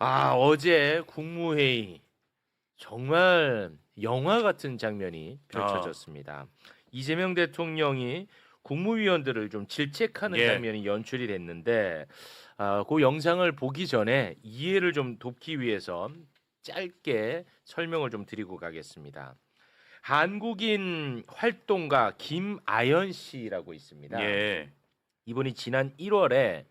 어제 국무회의 정말 영화 같은 장면이 펼쳐졌습니다. 이재명 대통령이 국무위원들을 좀 질책하는 장면이 연출이 됐는데 그 영상을 보기 전에 이해를 좀 돕기 위해서 짧게 설명을 좀 드리고 가겠습니다. 한국인 활동가 김아연 씨라고 있습니다. 이분이 지난 1월에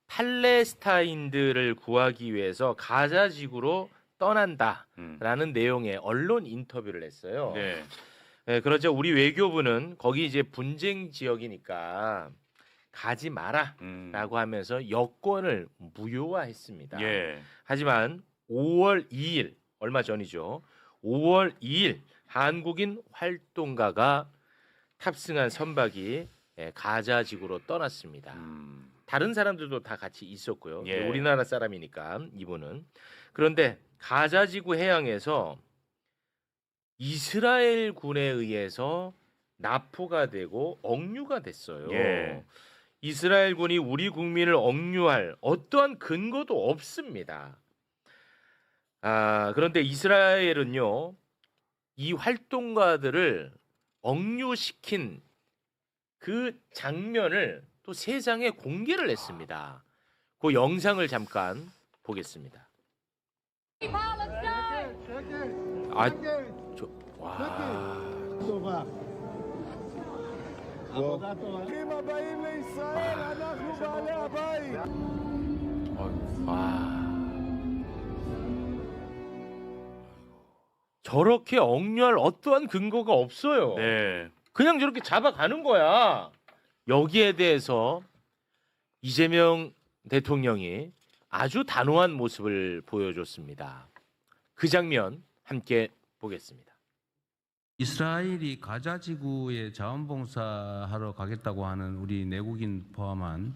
팔레스타인들을 구하기 위해서 가자 지구로 떠난다라는 내용의 언론 인터뷰를 했어요. 그러자 우리 외교부는 거기 이제 분쟁 지역이니까 가지 마라라고 하면서 여권을 무효화했습니다. 하지만 5월 2일 얼마 전이죠. 5월 2일 한국인 활동가가 탑승한 선박이 가자 지구로 떠났습니다. 다른 사람들도 다 같이 있었고요. 우리나라 사람이니까 이분은. 그런데 가자지구 해양에서 이스라엘 군에 의해서 납포가 되고 억류가 됐어요. 이스라엘 군이 우리 국민을 억류할 어떠한 근거도 없습니다. 그런데 이스라엘은요, 이 활동가들을 억류시킨 그 장면을 또 세상에 공개를 했습니다. 그 영상을 잠깐 보겠습니다. 저렇게 억류할 어떠한 근거가 없어요. 그냥 저렇게 잡아가는 거야. 여기에 대해서 이재명 대통령이 아주 단호한 모습을 보여줬습니다. 그 장면 함께 보겠습니다. 이스라엘이 가자 지구에 자원봉사하러 가겠다고 하는 우리 내국인 포함한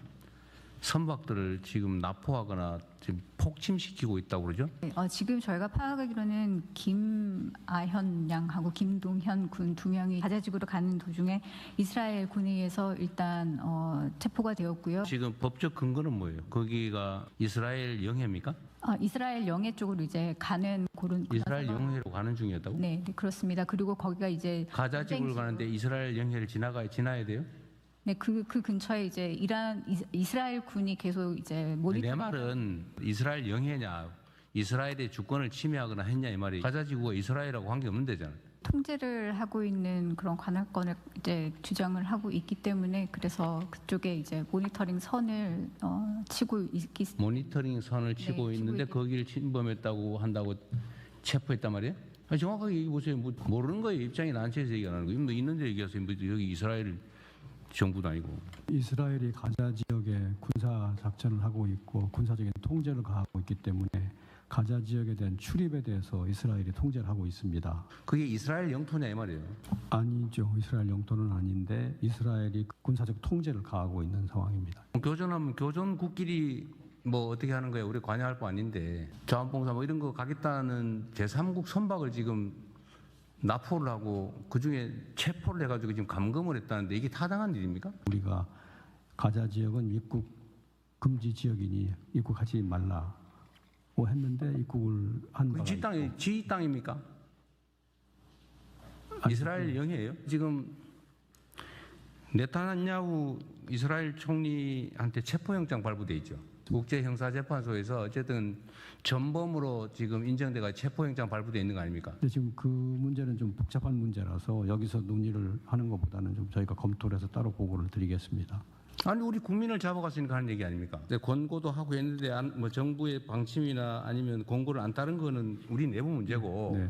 선박들을 지금 납포하거나 지금 폭침시키고 있다고 그러죠? 지금 저희가 파악하기로는 김아현 양하고 김동현 군 두 명이 가자 지구로 가는 도중에 이스라엘 군에 의해서 일단 체포가 되었고요. 지금 법적 근거는 뭐예요? 거기가 이스라엘 영해입니까? 이스라엘 영해 쪽으로 이제 가는 그런 이스라엘 영해로 가는 중이었다고? 네, 그렇습니다. 그리고 거기가 이제 가자 지구를 가는데 이스라엘 영해를 지나야 돼요? 네, 그 근처에 이제 이스라엘 군이 계속 이제 내 말은 이스라엘 영해냐, 이스라엘의 주권을 침해하거나 했냐 이 말이. 가자 지구가 이스라엘하고 관계 없는 데잖아. 통제를 하고 있는 그런 관할권을 이제 주장을 하고 있기 때문에 그래서 그쪽에 이제 모니터링 선을 치고 있기. 모니터링 선을 치고 있는데 거기를 침범했다고 한다고 체포했단 말이에요? 정확하게 얘기해보세요. 뭐 모르는 거예요. 입장이 난처해서 얘기 안 하는 거예요. 뭐 있는데 얘기하세요. 뭐 여기 이스라엘 정부도 아니고. 이스라엘이 가자 지역에 군사 작전을 하고 있고 군사적인 통제를 가하고 있기 때문에 가자 지역에 대한 출입에 대해서 이스라엘이 통제를 하고 있습니다. 그게 이스라엘 영토냐 이 말이에요? 아니죠. 이스라엘 영토는 아닌데 이스라엘이 군사적 통제를 가하고 있는 상황입니다. 교전하면 교전국끼리 뭐 어떻게 하는 거예요? 우리 관여할 거 아닌데 자원봉사 뭐 이런 거 가겠다는 제3국 선박을 지금 납포를 하고 그중에 체포를 해가지고 지금 감금을 했다는데 이게 타당한 일입니까? 우리가 가자 지역은 입국 금지 지역이니 입국하지 말라고 했는데 입국을 한 바가 있고. 지 땅입니까? 이스라엘 영해예요? 지금 네타냐후 이스라엘 총리한테 체포영장 발부돼 있죠. 국제형사재판소에서 어쨌든 전범으로 지금 인정돼가 체포영장 발부돼 있는 거 아닙니까? 근데 지금 그 문제는 좀 복잡한 문제라서 여기서 논의를 하는 것보다는 좀 저희가 검토를 해서 따로 보고를 드리겠습니다. 아니 우리 국민을 잡아갔으니까 하는 얘기 아닙니까? 권고도 하고 했는데 뭐 정부의 방침이나 아니면 권고를 안 따른 거는 우리 내부 문제고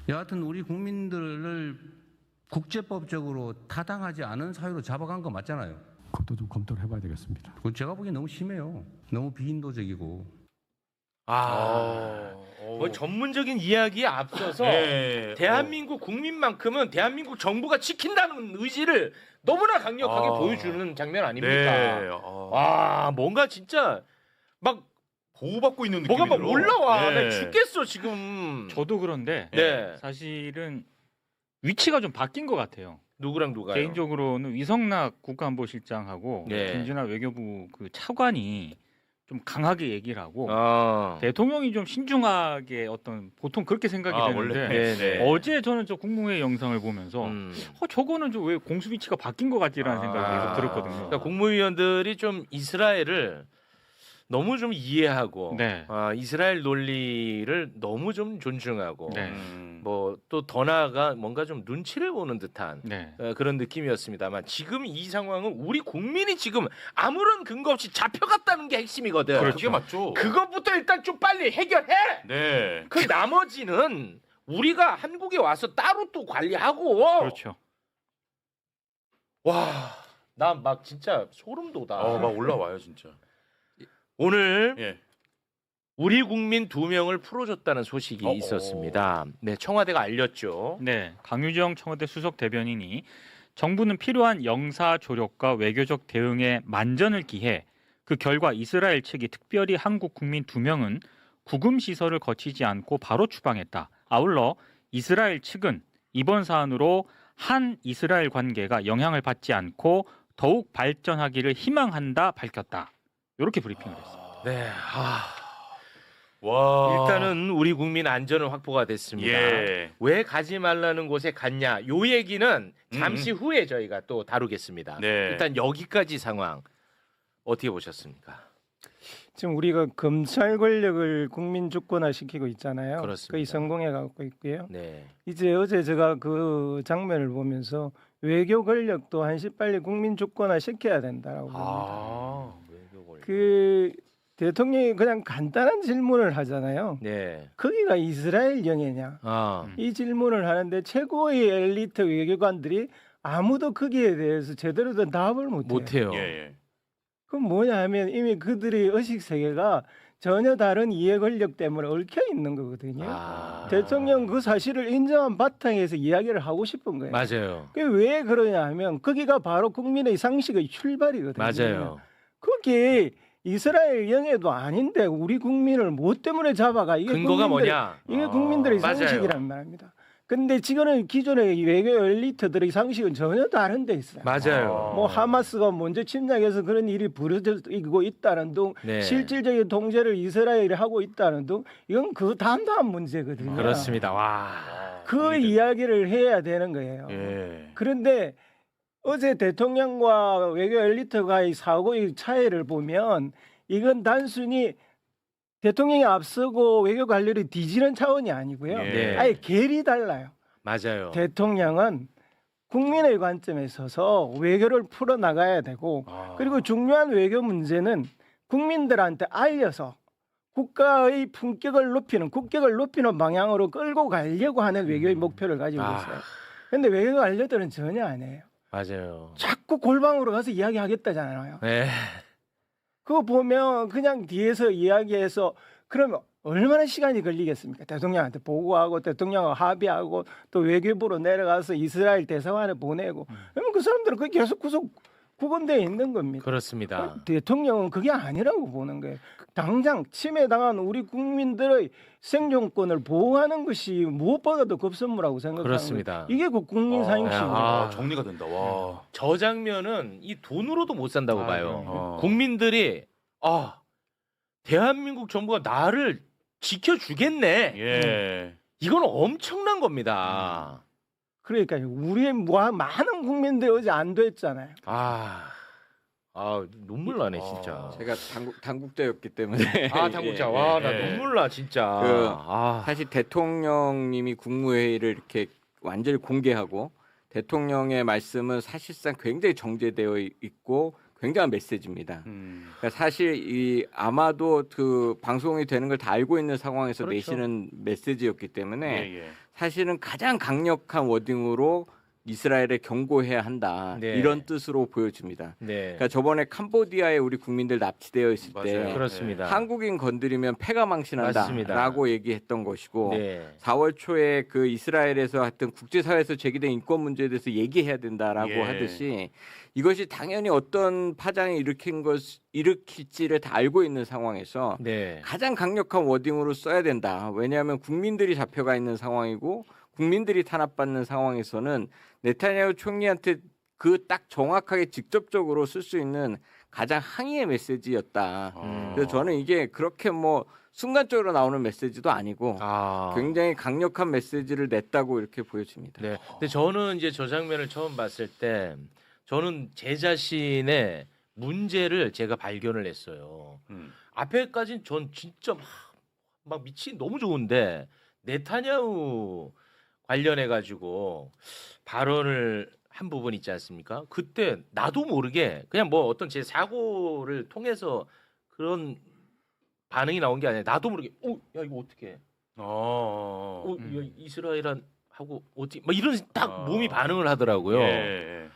여하튼 우리 국민들을 국제법적으로 타당하지 않은 사유로 잡아간 거 맞잖아요. 그것도 좀 검토를 해봐야 되겠습니다. 제가 보기엔 너무 심해요. 너무 비인도적이고. 뭐 전문적인 이야기에 앞서서 대한민국 국민만큼은 대한민국 정부가 지킨다는 의지를 너무나 강력하게 보여주는 장면 아닙니까? 와, 뭔가 진짜 막 보호받고 있는 뭐가 느낌이 막 올라와. 나 죽겠어 지금. 저도 그런데 사실은 위치가 좀 바뀐 것 같아요. 누구랑 누가요? 개인적으로는 위성락 국가안보실장하고 네. 김진아 외교부 그 차관이 좀 강하게 얘기를 하고 아. 대통령이 좀 신중하게 어떤 보통 그렇게 생각이 되는데 네네. 어제 저는 저 국무회의 영상을 보면서 저거는 좀 왜 공수 위치가 바뀐 것 같지라는 생각이 계속 들었거든요. 그러니까 국무위원들이 좀 이스라엘을 너무 좀 이해하고 네. 이스라엘 논리를 너무 좀 존중하고 네. 뭐 또 더 나아가 뭔가 좀 눈치를 보는 듯한 네. 그런 느낌이었습니다만 지금 이 상황은 우리 국민이 지금 아무런 근거 없이 잡혀갔다는 게 핵심이거든. 그렇죠. 그게 맞죠. 그것부터 일단 좀 빨리 해결해. 네. 그 나머지는 우리가 한국에 와서 따로 또 관리하고. 그렇죠. 와, 나 막 진짜 소름 돋아. 막 올라와요 진짜. 오늘 예. 우리 국민 2명을 풀어줬다는 소식이 있었습니다. 네, 청와대가 알렸죠. 네, 강유정 청와대 수석 대변인이 정부는 필요한 영사 조력과 외교적 대응에 만전을 기해 그 결과 이스라엘 측이 특별히 한국 국민 2명은 구금 시설을 거치지 않고 바로 추방했다. 아울러 이스라엘 측은 이번 사안으로 한 이스라엘 관계가 영향을 받지 않고 더욱 발전하기를 희망한다 밝혔다. 이렇게 브리핑을 했습니다. 네, 와. 일단은 우리 국민 안전은 확보가 됐습니다. 예. 왜 가지 말라는 곳에 갔냐? 요 얘기는 잠시 후에 저희가 또 다루겠습니다. 네. 일단 여기까지 상황 어떻게 보셨습니까? 지금 우리가 검찰 권력을 국민 주권화 시키고 있잖아요. 그렇습니다. 거의 성공해 가고 있고요. 네. 이제 어제 제가 그 장면을 보면서 외교 권력도 한시 빨리 국민 주권화 시켜야 된다라고 봅니다. 외교골. 그 대통령이 그냥 간단한 질문을 하잖아요. 네. 거기가 이스라엘 영해냐? 이 질문을 하는데 최고의 엘리트 외교관들이 아무도 거기에 대해서 제대로 된 답을 못해요. 예. 그럼 뭐냐 하면 이미 그들의 의식 세계가 전혀 다른 이해 권력 때문에 얽혀 있는 거거든요. 대통령 그 사실을 인정한 바탕에서 이야기를 하고 싶은 거예요. 맞아요. 그게 왜 그러냐 하면 거기가 바로 국민의 상식의 출발이거든요. 맞아요. 그게 이스라엘 영해도 아닌데 우리 국민을 뭐 때문에 잡아가? 이게 근거가 뭐냐? 이게 국민들의 맞아요. 상식이란 말입니다. 근데 지금은 기존의 외교 엘리트들의 상식은 전혀 다른 데 있어요. 맞아요. 뭐 하마스가 먼저 침략해서 그런 일이 벌어지고 있다는 등 네. 실질적인 통제를 이스라엘이 하고 있다는 등 이건 그 다음 문제거든요. 그렇습니다. 와. 그 이야기를 해야 되는 거예요. 예. 그런데 어제 대통령과 외교 엘리트가의 사고의 차이를 보면 이건 단순히 대통령이 앞서고 외교 관리를 뒤지는 차원이 아니고요. 네. 아예 결이 달라요. 맞아요. 대통령은 국민의 관점에 서서 외교를 풀어 나가야 되고 그리고 중요한 외교 문제는 국민들한테 알려서 국가의 품격을 높이는 국격을 높이는 방향으로 끌고 가려고 하는 외교의 목표를 가지고 있어요. 그런데 외교 관료들은 전혀 안 해요. 맞아요. 자꾸 골방으로 가서 이야기하겠다잖아요. 네. 그거 보면 그냥 뒤에서 이야기해서 그러면 얼마나 시간이 걸리겠습니까? 대통령한테 보고하고 대통령하고 합의하고 또 외교부로 내려가서 이스라엘 대사관에 보내고 그러면 그 사람들은 그게 계속 구건되어 있는 겁니다. 그렇습니다. 대통령은 그게 아니라고 보는 거예요. 당장 침해당한 우리 국민들의 생존권을 보호하는 것이 무엇보다도 급선무라고 생각하는 그렇습니다. 거예요. 이게 그 국민 상식입니다. 정리가 된다. 와. 저 장면은 이 돈으로도 못 산다고 봐요. 네. 국민들이 대한민국 정부가 나를 지켜주겠네. 예. 이건 엄청난 겁니다. 그러니까 우리의 많은 국민들이 어제 안도했잖아요. 눈물 나네 진짜. 제가 당국자였기 때문에 당국자. 와, 나 눈물 나 진짜. 사실 대통령님이 국무회의를 이렇게 완전히 공개하고 대통령의 말씀은 사실상 굉장히 정제되어 있고 굉장한 메시지입니다. 그러니까 사실 아마도 그 방송이 되는 걸 다 알고 있는 상황에서 그렇죠. 내시는 메시지였기 때문에 예. 사실은 가장 강력한 워딩으로 이스라엘에 경고해야 한다. 네. 이런 뜻으로 보여집니다. 네. 그러니까 저번에 캄보디아에 우리 국민들 납치되어 있을 때 맞아요. 그렇습니다. 한국인 건드리면 패가 맞습니다. 망신한다라고 얘기했던 것이고 네. 4월 초에 그 이스라엘에서 하여튼 국제사회에서 제기된 인권 문제에 대해서 얘기해야 된다라고 예. 하듯이 이것이 당연히 어떤 파장을 일으킬지를 다 알고 있는 상황에서 네. 가장 강력한 워딩으로 써야 된다. 왜냐하면 국민들이 잡혀가 있는 상황이고 국민들이 탄압받는 상황에서는 네타냐후 총리한테 그 딱 정확하게 직접적으로 쓸 수 있는 가장 항의의 메시지였다. 그래서 저는 이게 그렇게 뭐 순간적으로 나오는 메시지도 아니고 굉장히 강력한 메시지를 냈다고 이렇게 보여집니다. 네. 근데 저는 이제 저 장면을 처음 봤을 때 저는 제 자신의 문제를 제가 발견을 했어요. 앞에까지는 전 진짜 막 미친 너무 좋은데 네타냐후 관련해 가지고 발언을 한 부분 있지 않습니까? 그때 나도 모르게 그냥 뭐 어떤 제 사고를 통해서 그런 반응이 나온 게 아니라 나도 모르게 야 이거 어떻게 해? 야, 이스라엘한 하고 어떻게 막 이런 딱 몸이 반응을 하더라고요. 예.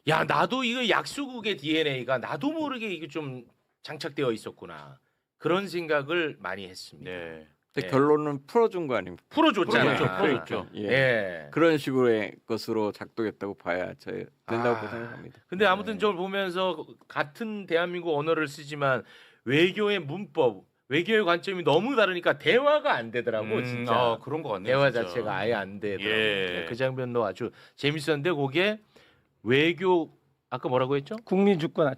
야 나도 이거 약수국의 DNA가 나도 모르게 이게 좀 장착되어 있었구나 그런 생각을 많이 했습니다. 네. 근데 결론은 풀어준 거 아닙니까? 풀어줬잖아요. 풀어줬죠. 예. 예. 그런 식으로의 것으로 작동했다고 봐야 된다고 생각합니다. 근데 아무튼 저를 보면서 같은 대한민국 언어를 쓰지만 외교의 문법, 외교의 관점이 너무 다르니까 대화가 안 되더라고 진짜. 그런 거 같네요. 대화 진짜. 자체가 아예 안 되더라고요. 예. 그 장면도 아주 재밌었는데 거기에 외교 아까 뭐라고 했죠? 국민주권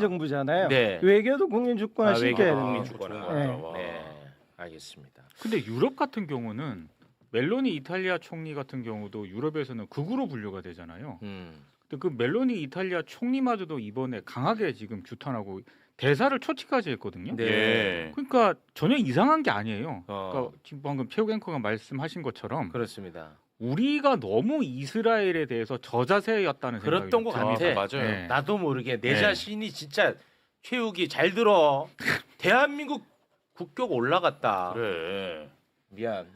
정부잖아요. 네. 외교도 국민주권화 시켜야 외교 됩니다. 국민주권화. 네. 네. 알겠습니다. 근데 유럽 같은 경우는 멜로니 이탈리아 총리 같은 경우도 유럽에서는 극우로 분류가 되잖아요. 근데 그 멜로니 이탈리아 총리마저도 이번에 강하게 지금 규탄하고 대사를 초치까지 했거든요. 네. 그러니까 전혀 이상한 게 아니에요. 그러니까 지금 방금 최욱 앵커가 말씀하신 것처럼 그렇습니다. 우리가 너무 이스라엘에 대해서 저자세였다는 생각이 그랬던 것 듭니다. 같아. 맞아요. 네. 나도 모르게 내 네. 자신이 진짜 최욱이 잘 들어. 대한민국 국격 올라갔다. 그래. 미안.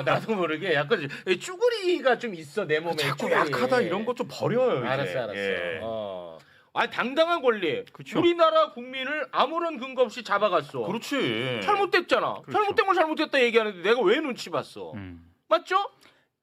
나도 모르게 약간 쭈구리가 좀 있어 내 몸에. 자꾸 쭈구리. 약하다 이런 거 좀 버려요. 이제. 알았어. 예. 아니 당당한 권리. 그쵸. 우리나라 국민을 아무런 근거 없이 잡아갔어. 그렇지. 잘못됐잖아. 그렇죠. 잘못된 걸 잘못됐다 얘기하는데 내가 왜 눈치 봤어? 맞죠?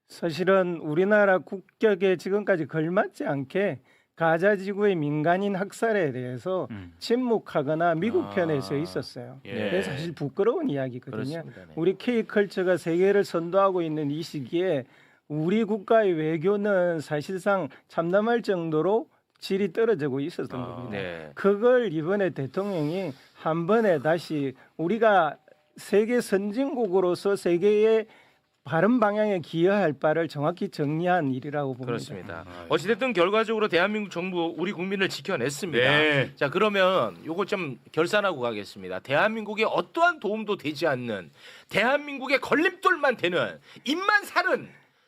사실은 우리나라 국격에 지금까지 걸맞지 않게 가자 지구의 민간인 학살에 대해서 침묵하거나 미국 편에 서 있었어요. 예. 그게 사실 부끄러운 이야기거든요. 그렇습니다. 네. 우리 K컬처가 세계를 선도하고 있는 이 시기에 우리 국가의 외교는 사실상 참담할 정도로 질이 떨어지고 있었던 겁니다. 네. 그걸 이번에 대통령이 한 번에 다시 우리가 세계 선진국으로서 세계의 바른 방향에 기여할 바를 정확히 정리한 일이라고 봅니다. 그렇습니다. 어찌됐든 결과적으로 대한민국 정부 우리 국민을 지켜냈습니다. 네. 자 그러면 요거 좀 결산하고 가겠습니다. 대한민국에 어떠한 도움도 되지 않는 대한민국의 걸림돌만 되는 입만 사는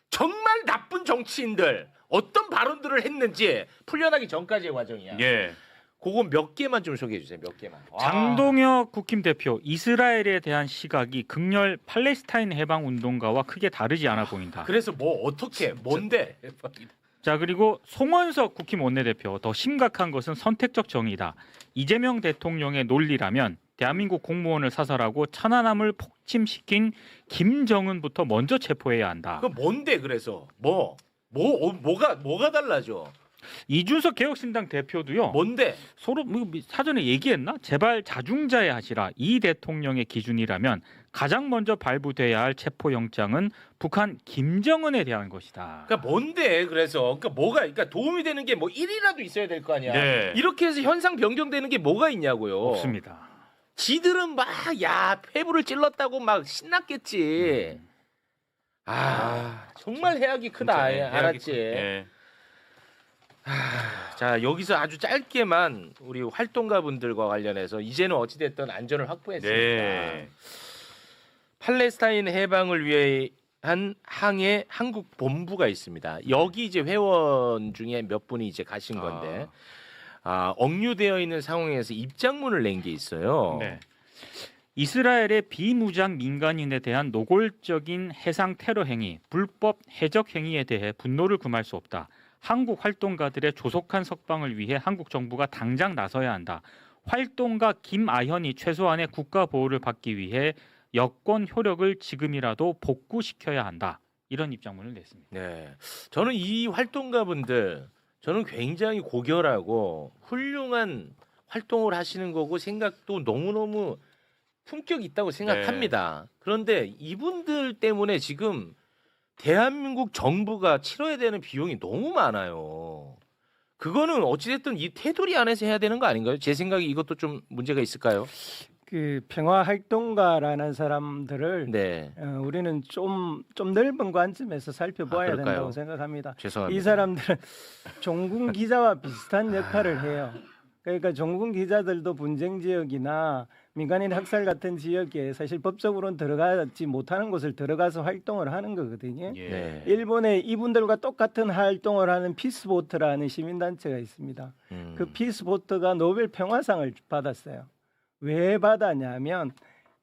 정말 나쁜 정치인들 어떤 발언들을 했는지 풀려나기 전까지의 과정이야. 예. 그거 몇 개만 좀 소개해 주세요. 몇 개만. 장동혁 국힘 대표 이스라엘에 대한 시각이 극렬 팔레스타인 해방 운동가와 크게 다르지 않아 보인다. 그래서 뭐 어떻게 뭔데? 자 그리고 송원석 국힘 원내대표 더 심각한 것은 선택적 정의다. 이재명 대통령의 논리라면 대한민국 공무원을 사살하고 천안함을 폭침시킨 김정은부터 먼저 체포해야 한다. 그 뭔데 그래서 뭐가 달라져? 이준석 개혁신당 대표도요. 뭔데? 서로 사전에 얘기했나? 제발 자중자애 하시라. 이 대통령의 기준이라면 가장 먼저 발부돼야 할 체포영장은 북한 김정은에 대한 것이다. 그러니까 뭔데? 그래서 그러니까 도움이 되는 게 뭐 1이라도 있어야 될 거 아니야. 네. 이렇게 해서 현상 변경되는 게 뭐가 있냐고요. 없습니다. 지들은 막 폐부를 찔렀다고 막 신났겠지. 정말 해악이 크다. 진짜, 알았지. 예. 자 여기서 아주 짧게만 우리 활동가분들과 관련해서 이제는 어찌됐든 안전을 확보했으니까 네. 팔레스타인 해방을 위한 항해 한국 본부가 있습니다. 여기 이제 회원 중에 몇 분이 이제 가신 건데 억류되어 있는 상황에서 입장문을 낸 게 있어요. 네. 이스라엘의 비무장 민간인에 대한 노골적인 해상 테러 행위, 불법 해적 행위에 대해 분노를 금할 수 없다. 한국 활동가들의 조속한 석방을 위해 한국 정부가 당장 나서야 한다. 활동가 김아현이 최소한의 국가 보호를 받기 위해 여권 효력을 지금이라도 복구시켜야 한다. 이런 입장문을 냈습니다. 네, 저는 이 활동가분들 저는 굉장히 고결하고 훌륭한 활동을 하시는 거고 생각도 너무너무 품격 있다고 생각합니다. 그런데 이분들 때문에 지금 대한민국 정부가 치러야 되는 비용이 너무 많아요. 그거는 어찌됐든 이 테두리 안에서 해야 되는 거 아닌가요? 제 생각에 이것도 좀 문제가 있을까요? 그 평화 활동가라는 사람들을 네. 우리는 좀 넓은 관점에서 살펴봐야 그럴까요? 된다고 생각합니다. 죄송합니다. 이 사람들은 종군 기자와 비슷한 역할을 해요. 그러니까 종군 기자들도 분쟁 지역이나 민간인 학살 같은 지역에 사실 법적으로는 들어가지 못하는 곳을 들어가서 활동을 하는 거거든요. 네. 일본에 이분들과 똑같은 활동을 하는 피스보트라는 시민단체가 있습니다. 그 피스보트가 노벨 평화상을 받았어요. 왜 받았냐면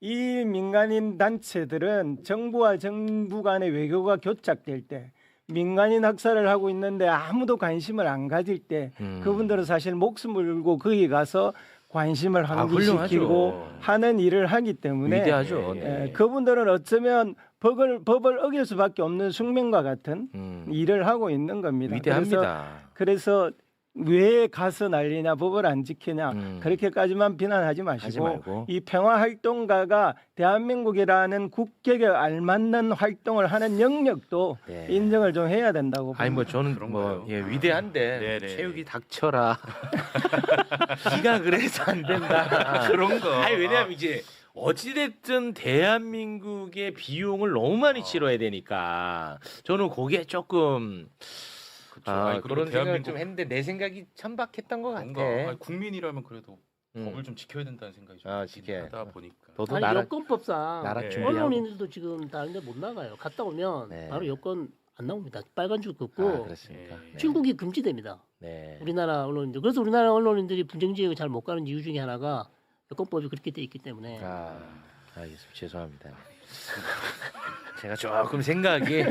이 민간인 단체들은 정부와 정부 간의 외교가 교착될 때 민간인 학살을 하고 있는데 아무도 관심을 안 가질 때 그분들은 사실 목숨을 걸고 거기 가서 관심을 환기시키고 훌륭하죠. 하는 일을 하기 때문에 위대하죠. 네. 그분들은 어쩌면 법을 어길 수밖에 없는 숙명과 같은 일을 하고 있는 겁니다. 위대합니다. 그래서 왜 가서 난리냐 법을 안 지키냐 그렇게까지만 비난하지 하지 마시고 말고. 이 평화활동가가 대한민국이라는 국격에 알맞는 활동을 하는 영역도 네. 인정을 좀 해야 된다고 봅니다. 아니 뭐 저는 그런가요? 뭐 위대한데 네네. 체육이 닥쳐라. 기가 그래서 안 된다. 그런 거. 아니 왜냐하면 이제 어찌됐든 대한민국의 비용을 너무 많이 치러야 되니까 저는 그게 조금 아니, 그리고 그런 생각을 대한민국 좀 했는데 내 생각이 천박했던 것 뭔가 같아. 아니, 국민이라면 그래도 음. 법을 좀 지켜야 된다는 생각이 좀 지켜야 하다 보니까. 너도 아니 나라 여권법상 나라 네. 준비하고. 언론인들도 지금 다른데 못 나가요. 갔다 오면 네. 바로 여권 안 나옵니다. 빨간 줄 긋고 그렇습니까? 네. 출국이 금지됩니다. 네. 우리나라 언론인들. 그래서 우리나라 언론인들이 분쟁 지역을 잘 못 가는 이유 중에 하나가 여권법이 그렇게 돼 있기 때문에. 알겠습니다. 죄송합니다. 제가 조금 생각이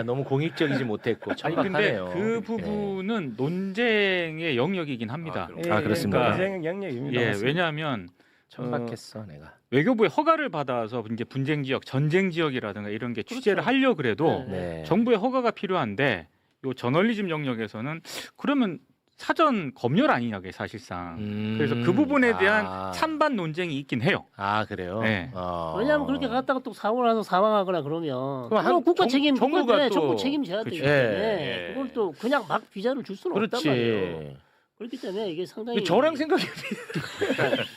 너무 공익적이지 못했고 아니 근데 천박하네요. 그 부분은 논쟁의 영역이긴 합니다. 그렇습니까? 인생 영역입니다. 예, 맞습니다. 왜냐하면 천박했어 내가. 외교부의 허가를 받아서 이제 분쟁 지역, 전쟁 지역이라든가 이런 게 취재를 하려 그래도 네. 정부의 허가가 필요한데 요 저널리즘 영역에서는 그러면 사전 검열 아니냐 게 사실상. 그래서 그 부분에 대한 찬반 논쟁이 있긴 해요. 그래요? 네. 왜냐하면 그렇게 갔다가 또 사고 나서 사망하거나 그러면 그럼 그건 국가 책임, 정부가 그건 또- 정부 책임져야 되기 그렇죠. 때문에 그걸 또 그냥 막 비자를 줄 수는 없단 말이에요. 그렇지. 그렇기 때문에 이게 상당히 저랑 생각이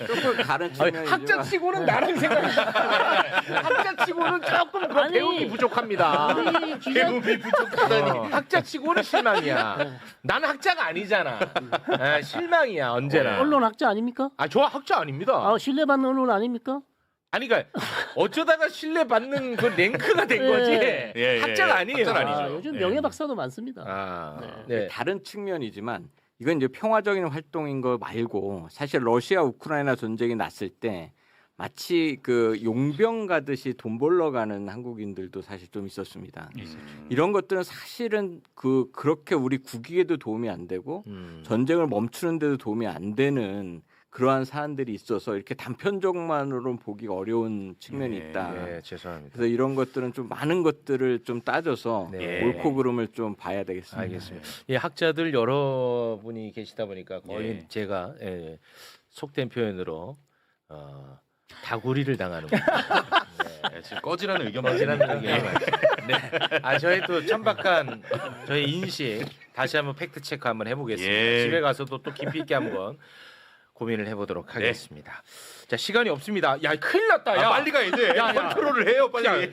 조금 다른 측면이지만 학자치고는 나랑 생각이 학자치고는 조금 그 아니, 배움이 부족합니다. 우리 기자 부족하다니 학자치고는 실망이야. 나는 학자가 아니잖아. 실망이야 언제나. 언론학자 아닙니까? 저 학자 아닙니다. 신뢰받는 언론 아닙니까? 아니 그러니까 어쩌다가 신뢰받는 그 랭크가 된 거지. 예. 학자가 아니에요. 학자는 아니죠. 요즘 네. 명예 박사도 많습니다. 네. 다른 측면이지만 이건 이제 평화적인 활동인 거 말고 사실 러시아 우크라이나 전쟁이 났을 때 마치 그 용병 가듯이 돈 벌러 가는 한국인들도 사실 좀 있었습니다. 이런 것들은 사실은 그렇게 우리 국익에도 도움이 안 되고 전쟁을 멈추는 데도 도움이 안 되는 그러한 사안들이 있어서 이렇게 단편적만으로는 보기가 어려운 측면이 있다. 네, 죄송합니다. 그래서 이런 것들은 좀 많은 것들을 좀 따져서 네. 옳고 그름을 좀 봐야 되겠습니다. 알겠습니다. 학자들 여러분이 계시다 보니까 거의 예. 제가 속된 표현으로 다구리를 당하는 거예요. 지금 꺼지라는 의견만 지난 의견이 많습니다. 저희 또 천박한 저희 인식 다시 한번 팩트 체크 한번 해보겠습니다. 예. 집에 가서도 또 깊이 있게 한번 고민을 해보도록 하겠습니다. 자 시간이 없습니다. 야 큰일 났다. 야 빨리 가야 돼. 야. 컨트롤을 해요, 빨리.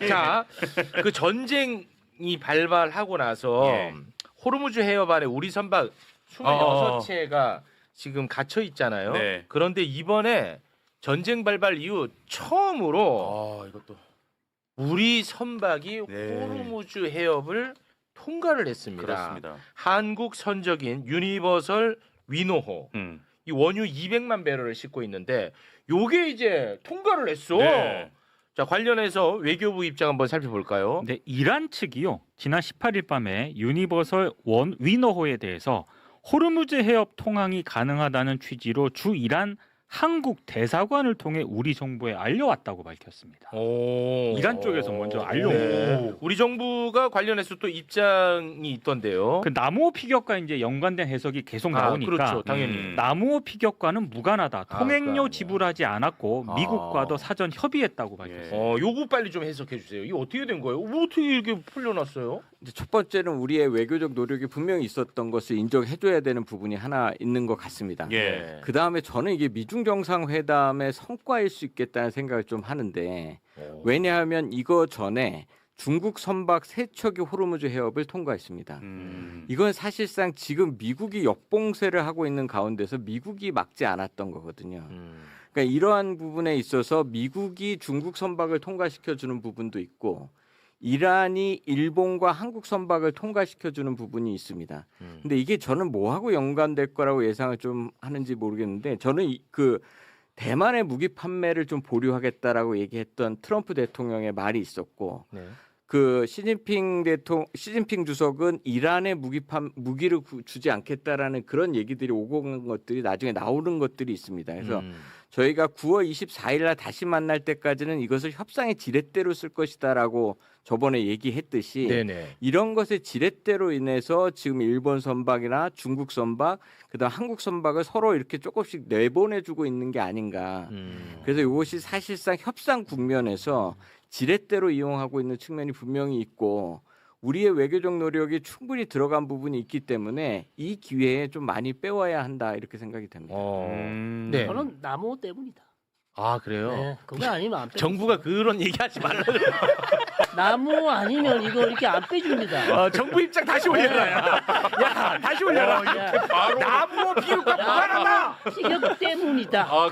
그 전쟁이 발발하고 나서 예. 호르무즈 해협 안에 우리 선박 26채가 지금 갇혀 있잖아요. 네. 그런데 이번에 전쟁 발발 이후 처음으로 이것도 우리 선박이 네. 호르무즈 해협을 통과를 했습니다. 그렇습니다. 한국 선적인 유니버설 위노호 이 원유 200만 배럴을 싣고 있는데 요게 이제 통과를 했어. 네. 자 관련해서 외교부 입장 한번 살펴볼까요? 네, 이란 측이요. 지난 18일 밤에 유니버설 위너호에 대해서 호르무즈 해협 통항이 가능하다는 취지로 주 이란 한국 대사관을 통해 우리 정부에 알려왔다고 밝혔습니다. 이란 쪽에서 먼저 알려오고 우리 정부가 관련해서 또 입장이 있던데요. 그 남호 피격과 이제 연관된 해석이 계속 나오니까 그렇죠, 당연히. 남호 피격과는 무관하다. 통행료 그러니까. 지불하지 않았고 미국과도 사전 협의했다고 밝혔어요. 요거 빨리 좀 해석해 주세요. 이게 어떻게 된 거예요? 어떻게 이렇게 풀려났어요? 이제 첫 번째는 우리의 외교적 노력이 분명히 있었던 것을 인정해줘야 되는 부분이 하나 있는 것 같습니다. 예. 그 다음에 저는 이게 미중 정상회담의 성과일 수 있겠다는 생각을 좀 하는데 왜냐하면 이거 전에 중국 선박 3척이 호르무즈 해협을 통과했습니다. 이건 사실상 지금 미국이 역봉쇄를 하고 있는 가운데서 미국이 막지 않았던 거거든요. 그러니까 이러한 부분에 있어서 미국이 중국 선박을 통과시켜주는 부분도 있고 이란이 일본과 한국 선박을 통과시켜주는 부분이 있습니다. 근데 이게 저는 뭐하고 연관될 거라고 예상을 좀 하는지 모르겠는데 저는 그 대만의 무기 판매를 좀 보류하겠다라고 얘기했던 트럼프 대통령의 말이 있었고 그 시진핑 주석은 이란의 무기를 주지 않겠다라는 그런 얘기들이 오고 간 것들이 나중에 나오는 것들이 있습니다. 그래서 저희가 9월 24일 날 다시 만날 때까지는 이것을 협상의 지렛대로 쓸 것이다라고 저번에 얘기했듯이 이런 것의 지렛대로 인해서 지금 일본 선박이나 중국 선박 그다음 한국 선박을 서로 이렇게 조금씩 내보내주고 있는 게 아닌가. 그래서 이것이 사실상 협상 국면에서 지렛대로 이용하고 있는 측면이 분명히 있고 우리의 외교적 노력이 충분히 들어간 부분이 있기 때문에 이 기회에 좀 많이 빼와야 한다 이렇게 생각이 됩니다. 네. 저는 남호 때문이다. 아 그래요? 네, 그거 아니면 안 빼. 정부가 그런 얘기하지 말라. 남호 아니면 이거 이렇게 안 빼줍니다. 정부 입장 다시 올려라. 야, 다시 올려라. 남호 피격과 무관하다. 피격 때문이다. 아,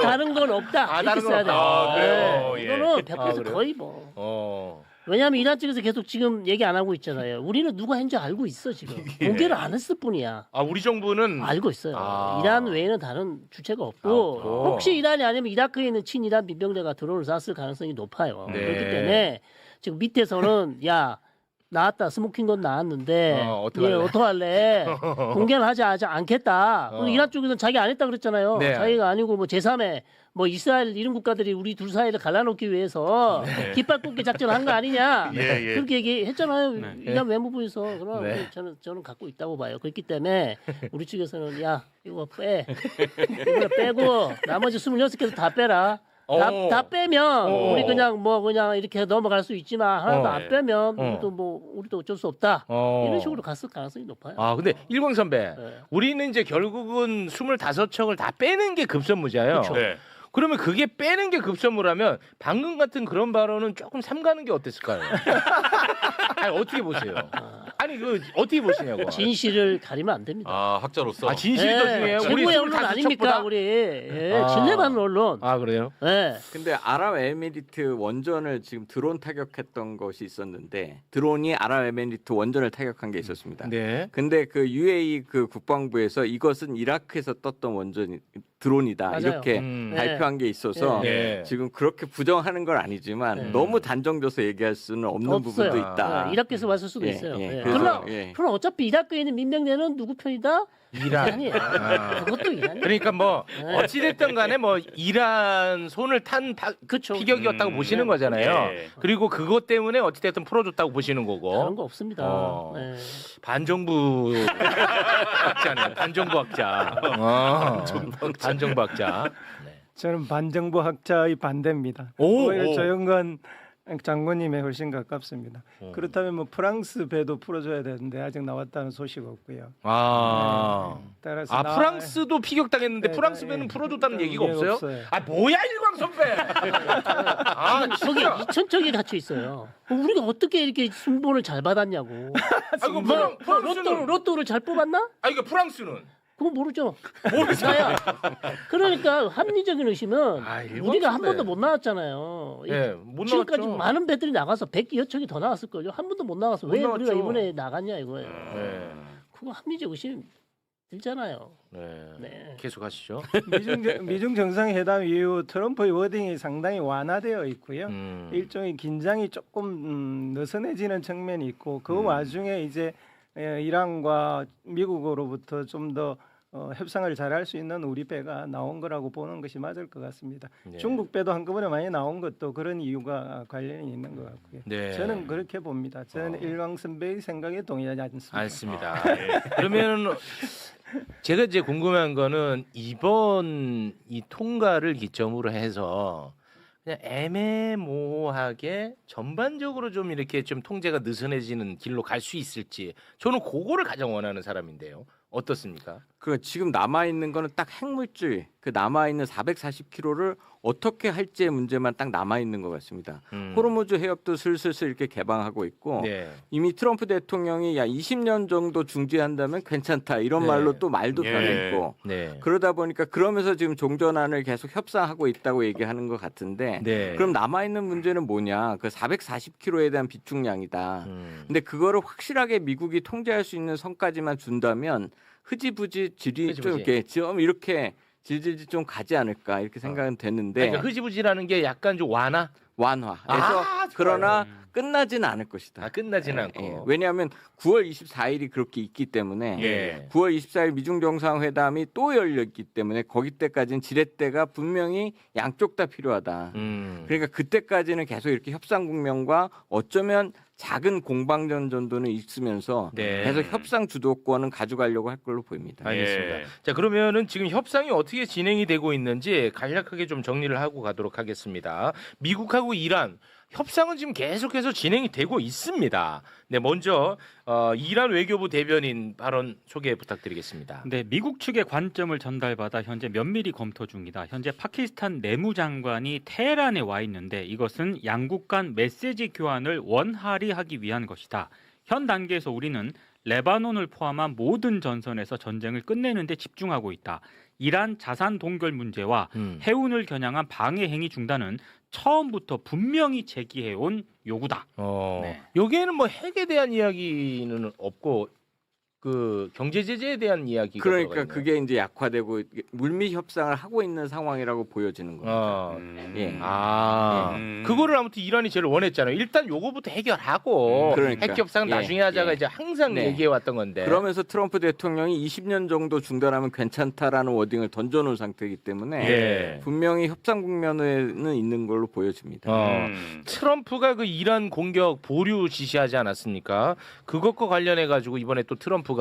다른 건 없다. 이렇게 써야 돼. 그래요? 예. 이거는 100% 거의 뭐. 왜냐하면 이란 측에서 계속 지금 얘기 안 하고 있잖아요. 우리는 누가 했는지 알고 있어 지금. 공개를 안 했을 뿐이야. 우리 정부는 알고 있어요. 이란 외에는 다른 주체가 없고 혹시 이란이 아니면 이라크에 있는 친이란 민병대가 드론을 쐈을 가능성이 높아요. 그렇기 때문에 지금 밑에서는 야 나왔다 스모킹 건 나왔는데 어떡할래? 공개를 하지 않겠다. 이란 쪽에서는 자기 안 했다 그랬잖아요. 자기가 아니고 뭐 제3의 뭐 이스라엘 이런 국가들이 우리 둘 사이를 갈라놓기 위해서 깃발 꽂기 작전한 거 아니냐 그렇게 얘기했잖아요. 이란 외무부에서. 그럼 저는 갖고 있다고 봐요. 그렇기 때문에 우리 측에서는 야 이거 빼 이거 빼고 나머지 26개도 다 빼라. 다 빼면 우리 그냥 이렇게 넘어갈 수 있지만 하나도 안 빼면 우리도 어쩔 수 없다. 이런 식으로 갔을 가능성이 높아요. 근데 일광 선배, 우리는 이제 결국은 25척을 다 빼는 게 급선무잖아요. 그렇죠. 그러면 그게 빼는 게 급선무라면 방금 같은 그런 발언은 조금 삼가는 게 어땠을까요? 아니, 어떻게 보세요? 아니 그 어떻게 보시냐고. 진실을 가리면 안 됩니다. 학자로서. 진실이 더 중요해요. 최고의 언론 아닙니까 우리 신뢰받는 언론. 그래요? 근데 아랍에미리트 원전을 지금 드론 타격했던 것이 있었는데 드론이 아랍에미리트 원전을 타격한 게 있었습니다. 근데 그 UAE 그 국방부에서 이것은 이라크에서 떴던 원전 드론이다 맞아요. 이렇게 발표한 게 있어서 지금 그렇게 부정하는 건 아니지만 너무 단정져서 얘기할 수는 없는 부분도 있다. 이라크에서 왔을 수도 있어요. 그래서, 그럼 어차피 이라크에 있는 민병대는 누구 편이다? 이란. 그것도 이란이야. 그러니까 뭐 어찌됐든 간에 뭐 이란 손을 탄 피격이었다고 보시는 거잖아요. 그리고 그것 때문에 어찌됐든 풀어줬다고 보시는 거고. 다른 거 없습니다. 반정부 학자네요. 반정부 학자. 반정부 학자. 저는 반정부 학자의 반대입니다. 오히려 조영건 장관님의 훨씬 가깝습니다. 그렇다면 뭐 프랑스 배도 풀어줘야 되는데 아직 나왔다는 소식 없고요. 따라서 프랑스도 피격당했는데 프랑스 배는 풀어줬다는 얘기가 없어요? 뭐야 일광 선배? 저기 2,000척이 갇혀 있어요. 우리가 어떻게 이렇게 순번을 잘 받았냐고. 로또를 잘 뽑았나? 이거 프랑스는? 그건 모르죠. 모르잖아요. 그러니까 합리적인 의심은 우리가 한 번도 못 나왔잖아요. 못 지금까지 나왔죠. 많은 배들이 나가서 100여 척이 더 나왔을 거죠. 한 번도 못 나가서 왜 우리가 이번에 나갔냐 이거예요. 그거 합리적 의심 들잖아요. 계속 하시죠. 미중 정상회담 이후 트럼프의 워딩이 상당히 완화되어 있고요. 일종의 긴장이 조금 느슨해지는 측면이 있고 그 와중에 이제 이란과 미국으로부터 좀 더 협상을 잘할 수 있는 우리 배가 나온 거라고 보는 것이 맞을 것 같습니다. 네. 중국 배도 한꺼번에 많이 나온 것도 그런 이유가 관련이 있는 것 같고요. 네. 저는 그렇게 봅니다. 저는 일광 선배의 생각에 동의하지 않습니다. 않습니다. 그러면 제가 이제 궁금한 거는 이번 이 통과를 기점으로 해서 그냥 애매모호하게 전반적으로 좀 이렇게 좀 통제가 느슨해지는 길로 갈 수 있을지 저는 그거를 가장 원하는 사람인데요. 어떻습니까? 그 지금 남아 있는 거는 딱 핵물질 그 남아 있는 440km를 어떻게 할지의 문제만 딱 남아 있는 것 같습니다. 호르무즈 해협도 슬슬 이렇게 개방하고 있고 네. 이미 트럼프 대통령이 야 20년 정도 중지한다면 괜찮다 이런 네. 말로 또 말도 예. 변했고 네. 그러다 보니까 그러면서 지금 종전안을 계속 협상하고 있다고 얘기하는 것 같은데 네. 그럼 남아 있는 문제는 뭐냐? 그 440km에 대한 비축량이다. 근데 그거를 확실하게 미국이 통제할 수 있는 선까지만 준다면 흐지부지 질이 좀 이렇게 질질질 좀 가지 않을까 이렇게 생각은 되는데 그러니까 흐지부지라는 게 약간 좀 완화? 완화해서 그러나 끝나지는 않을 것이다. 끝나지는 않고. 예. 왜냐하면 9월 24일이 그렇게 있기 때문에 예. 9월 24일 미중 정상회담이 또 열렸기 때문에 거기 때까지는 지렛대가 분명히 양쪽 다 필요하다. 그러니까 그때까지는 계속 이렇게 협상 국면과 어쩌면 작은 공방전 정도는 있으면서 네. 계속 협상 주도권은 가져가려고 할 걸로 보입니다. 알겠습니다. 예. 자, 그러면은 지금 협상이 어떻게 진행이 되고 있는지 간략하게 좀 정리를 하고 가도록 하겠습니다. 미국하고 이란 협상은 지금 계속해서 진행이 되고 있습니다. 네, 먼저 이란 외교부 대변인 발언 소개 부탁드리겠습니다. 네, 미국 측의 관점을 전달받아 현재 면밀히 검토 중이다. 현재 파키스탄 내무장관이 테헤란에 와 있는데 이것은 양국 간 메시지 교환을 원활히 하기 위한 것이다. 현 단계에서 우리는 레바논을 포함한 모든 전선에서 전쟁을 끝내는 데 집중하고 있다. 이란 자산 동결 문제와 해운을 겨냥한 방해 행위 중단은 처음부터 분명히 제기해온 요구다. 네. 여기에는 뭐 핵에 대한 이야기는 없고 그 경제 제재에 대한 이야기가 그러니까 들어가 있네요. 그게 이제 약화되고 물밑 협상을 하고 있는 상황이라고 보여지는 겁니다. 예. 그거를 아무튼 이란이 제일 원했잖아요. 일단 요거부터 해결하고 그러니까. 핵 협상 나중에 하자가 이제 항상 네. 얘기해 왔던 건데. 그러면서 트럼프 대통령이 20년 정도 중단하면 괜찮다라는 워딩을 던져놓은 상태이기 때문에 예. 분명히 협상 국면에는 있는 걸로 보여집니다. 트럼프가 그 이란 공격 보류 지시하지 않았습니까? 그것과 관련해 가지고 이번에 또 트럼프가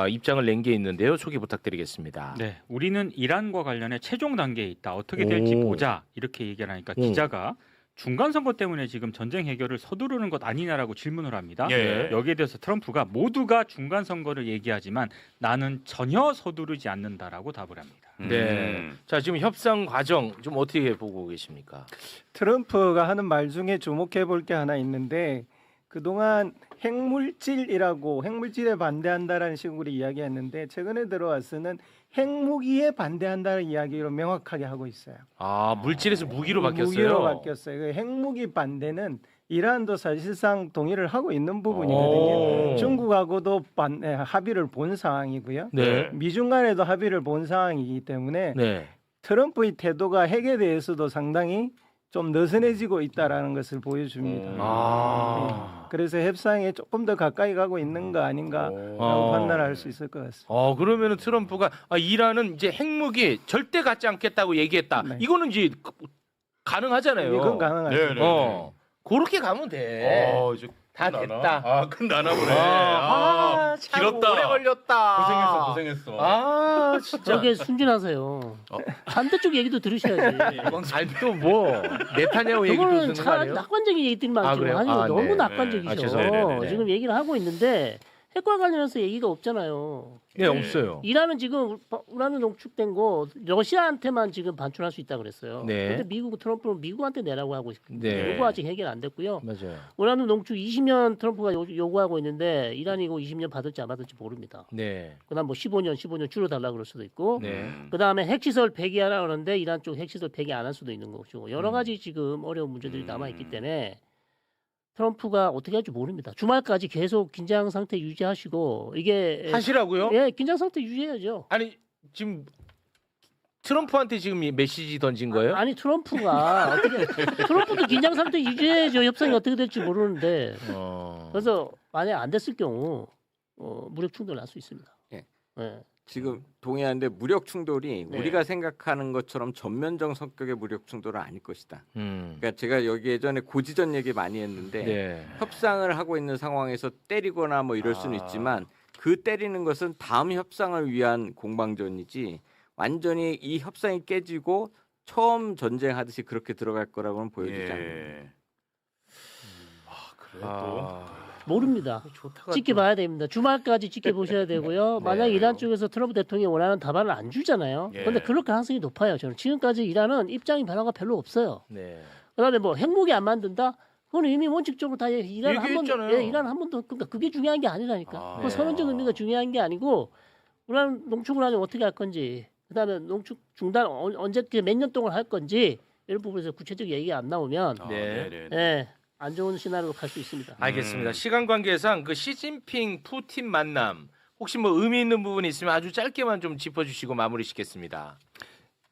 입장을 낸 게 있는데요. 소개 부탁드리겠습니다. 네, 우리는 이란과 관련해 최종 단계에 있다. 어떻게 될지 보자. 이렇게 얘기를 하니까 기자가 중간 선거 때문에 지금 전쟁 해결을 서두르는 것 아니냐라고 질문을 합니다. 예. 여기에 대해서 트럼프가 모두가 중간 선거를 얘기하지만 나는 전혀 서두르지 않는다라고 답을 합니다. 네. 자, 지금 협상 과정 좀 어떻게 보고 계십니까? 트럼프가 하는 말 중에 주목해 볼 게 하나 있는데 그동안 핵물질이라고 핵물질에 반대한다라는 식으로 이야기했는데 최근에 들어와서는 핵무기에 반대한다는 이야기로 명확하게 하고 있어요. 물질에서 무기로 바뀌었어요. 무기로 바뀌었어요. 그 핵무기 반대는 이란도 사실상 동의를 하고 있는 부분이거든요. 중국하고도 합의를 본 상황이고요. 네. 미중 간에도 합의를 본 상황이기 때문에 네. 트럼프의 태도가 핵에 대해서도 상당히 좀 느슨해지고 있다라는 것을 보여줍니다. 네. 그래서 협상에 조금 더 가까이 가고 있는 거 아닌가라고 판단할 수 있을 것 같습니다. 그러면은 트럼프가 이란은 이제 핵무기 절대 갖지 않겠다고 얘기했다. 네. 이거는 이제 가능하잖아요. 이건 가능하죠. 네, 네. 그렇게 가면 돼. 이제 다 끝나나? 됐다. 끝나나 보네. 참 길었다. 오래 걸렸다. 고생했어. 진짜. 저게 순진하세요. 반대쪽 얘기도 들으셔야지. 아니 또뭐 네타냐후 얘기도 그거는 듣는 거 차 아니에요? 낙관적인 얘기들만 지금 그래요? 하는 거 너무 네. 낙관적이죠. 죄송해요. 지금 얘기를 하고 있는데 핵과 관련해서 얘기가 없잖아요. 네, 없어요. 이란은 지금 우라늄 농축된 거 러시아한테만 지금 반출할 수 있다 그랬어요. 네. 근데 미국 트럼프는 미국한테 내라고 하고 있거든요. 네. 이거 아직 해결 안 됐고요. 맞아요. 우라늄 농축 20년 트럼프가 요구하고 있는데 이란이 이거 20년 받을지 안 받을지 모릅니다. 네. 그다음 뭐 15년 줄여달라 그럴 수도 있고. 네. 그다음에 핵시설 폐기하라 그러는데 이란 쪽 핵시설 폐기 안 할 수도 있는 거죠. 여러 가지 지금 어려운 문제들이 남아 있기 때문에 트럼프가 어떻게 할지 모릅니다. 주말까지 계속 긴장 상태 유지하시고 이게 하시라고요? 예, 긴장 상태 유지해야죠. 아니 지금 트럼프한테 지금 이 메시지 던진 거예요? 아니 트럼프가 어떻게 트럼프도 긴장 상태 유지해야죠. 협상이 어떻게 될지 모르는데. 그래서 만약 안 됐을 경우 무력 충돌 날 수 있습니다. 예. 예. 지금 동의하는데 무력 충돌이 네. 우리가 생각하는 것처럼 전면적 성격의 무력 충돌은 아닐 것이다. 그러니까 제가 여기 예전에 고지전 얘기 많이 했는데 네. 협상을 하고 있는 상황에서 때리거나 뭐 이럴 수는 있지만 그 때리는 것은 다음 협상을 위한 공방전이지 완전히 이 협상이 깨지고 처음 전쟁하듯이 그렇게 들어갈 거라고는 보여지지 않습니다. 그래도 모릅니다. 좋다가 지켜봐야 됩니다. 주말까지 지켜보셔야 되고요. 만약 네. 이란 쪽에서 트럼프 대통령이 원하는 답안을 안 주잖아요. 예. 그런데 그럴 가능성이 높아요. 저는 지금까지 이란은 입장이 변화가 별로 없어요. 네. 그다음에 뭐 핵무기 안 만든다? 그건 이미 원칙적으로 다 이란 한 번도 얘기했잖아요. 이란 한 번도 그러니까 그게 중요한 게 아니라니까. 아, 그 선언적 의미가 중요한 게 아니고 우란 농축 우라늄 어떻게 할 건지, 그다음에 농축 중단 언제 몇 년 동안 할 건지 이런 부분에서 구체적 얘기가 안 나오면 네. 예, 안 좋은 시나리오로 갈 수 있습니다. 알겠습니다. 시간 관계상 그 시진핑 푸틴 만남 혹시 뭐 의미 있는 부분이 있으면 아주 짧게만 좀 짚어주시고 마무리 짓겠습니다.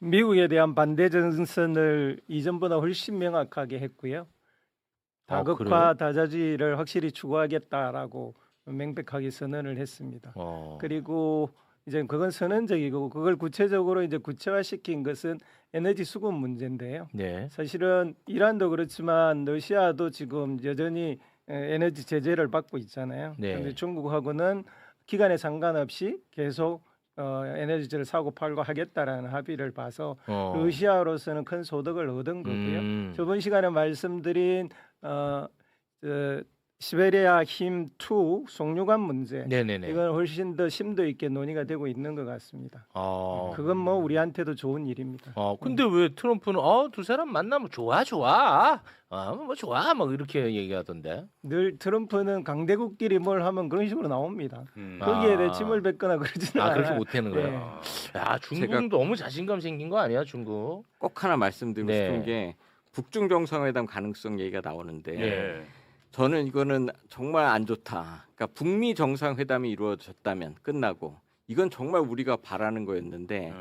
미국에 대한 반대 전선을 이전보다 훨씬 명확하게 했고요. 다극화 그래요? 다자주의를 확실히 추구하겠다라고 명백하게 선언을 했습니다. 그리고 이제 그건 선언적이고 그걸 구체적으로 이제 구체화시킨 것은 에너지 수급 문제인데요. 네. 사실은 이란도 그렇지만 러시아도 지금 여전히 에너지 제재를 받고 있잖아요. 네. 그런데 중국하고는 기간에 상관없이 계속 에너지를 사고 팔고 하겠다라는 합의를 봐서 러시아로서는 큰 소득을 얻은 거고요. 저번 시간에 말씀드린 시베리아 힘2 송유관 문제 네네네. 이건 훨씬 더 심도 있게 논의가 되고 있는 것 같습니다. 그건 뭐 우리한테도 좋은 일입니다. 근데 왜 트럼프는 두 사람 만나면 좋아 뭐 좋아 막 이렇게 얘기하던데. 늘 트럼프는 강대국끼리 뭘 하면 그런 식으로 나옵니다. 거기에 대해 침을 뱉거나 그러지는 않아요. 그렇게 못하는 거예요. 야 중국은 너무 자신감 생긴 거 아니야 중국? 꼭 하나 말씀드리고 네. 싶은 게 북중 정상회담 가능성 얘기가 나오는데 네. 저는 이거는 정말 안 좋다. 그러니까 북미 정상회담이 이루어졌다면 끝나고 이건 정말 우리가 바라는 거였는데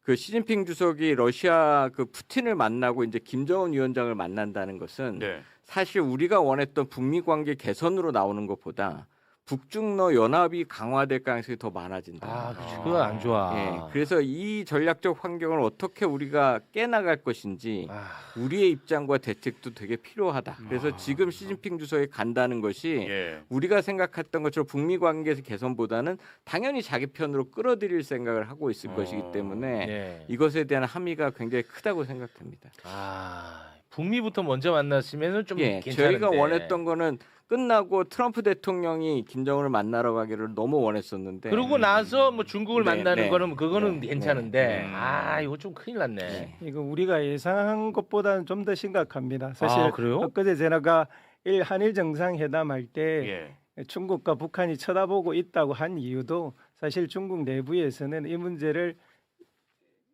그 시진핑 주석이 러시아 그 푸틴을 만나고 이제 김정은 위원장을 만난다는 것은 사실 우리가 원했던 북미 관계 개선으로 나오는 것보다 북중러 연합이 강화될 가능성이 더 많아진다. 그치 그건 안 좋아. 예, 그래서 이 전략적 환경을 어떻게 우리가 깨나갈 것인지 우리의 입장과 대책도 되게 필요하다. 그래서 지금 시진핑 주석이 간다는 것이 우리가 생각했던 것처럼 북미 관계 개선보다는 당연히 자기 편으로 끌어들일 생각을 하고 있을 것이기 때문에 이것에 대한 함의가 굉장히 크다고 생각됩니다. 북미부터 먼저 만났으면은 좀 괜찮은데. 저희가 원했던 거는 끝나고 트럼프 대통령이 김정은을 만나러 가기를 너무 원했었는데 그러고 나서 뭐 중국을 만나는 거는 그거는 네, 괜찮은데 이거 좀 큰일 났네. 이거 우리가 예상한 것보다는 좀 더 심각합니다. 사실 그래요? 엊그제 제가 한일 정상회담 할 때 중국과 북한이 쳐다보고 있다고 한 이유도 사실 중국 내부에서는 이 문제를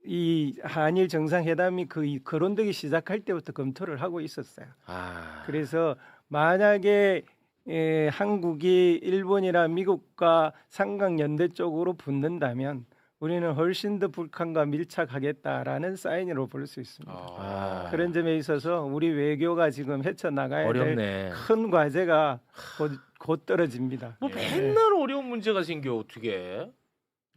이 한일 정상회담이 거론되기 시작할 때부터 검토를 하고 있었어요. 그래서 만약에 한국이 일본이나 미국과 삼각연대 쪽으로 붙는다면 우리는 훨씬 더 북한과 밀착하겠다라는 사인으로 볼 수 있습니다. 그런 점에 있어서 우리 외교가 지금 헤쳐나가야 될 큰 과제가 곧 떨어집니다. 뭐 맨날 어려운 문제가 생겨 어떻게?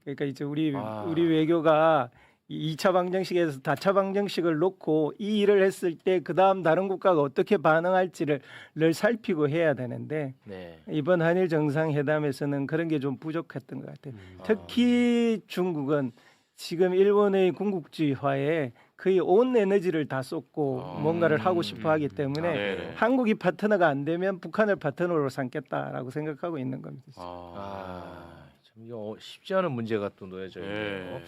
그러니까 이제 우리 외교가 2차 방정식에서 다차 방정식을 놓고 이 일을 했을 때 그다음 다른 국가가 어떻게 반응할지를 늘 살피고 해야 되는데 이번 한일 정상회담에서는 그런 게 좀 부족했던 것 같아요. 특히 중국은 지금 일본의 군국주의화에 거의 온 에너지를 다 쏟고 뭔가를 하고 싶어 하기 때문에 한국이 파트너가 안 되면 북한을 파트너로 삼겠다라고 생각하고 있는 겁니다. 참 이거 쉽지 않은 문제가 또 놓여져 있네요.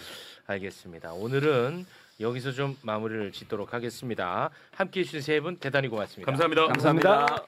알겠습니다. 오늘은 여기서 좀 마무리를 짓도록 하겠습니다. 함께해 주신 세 분 대단히 고맙습니다. 감사합니다. 감사합니다.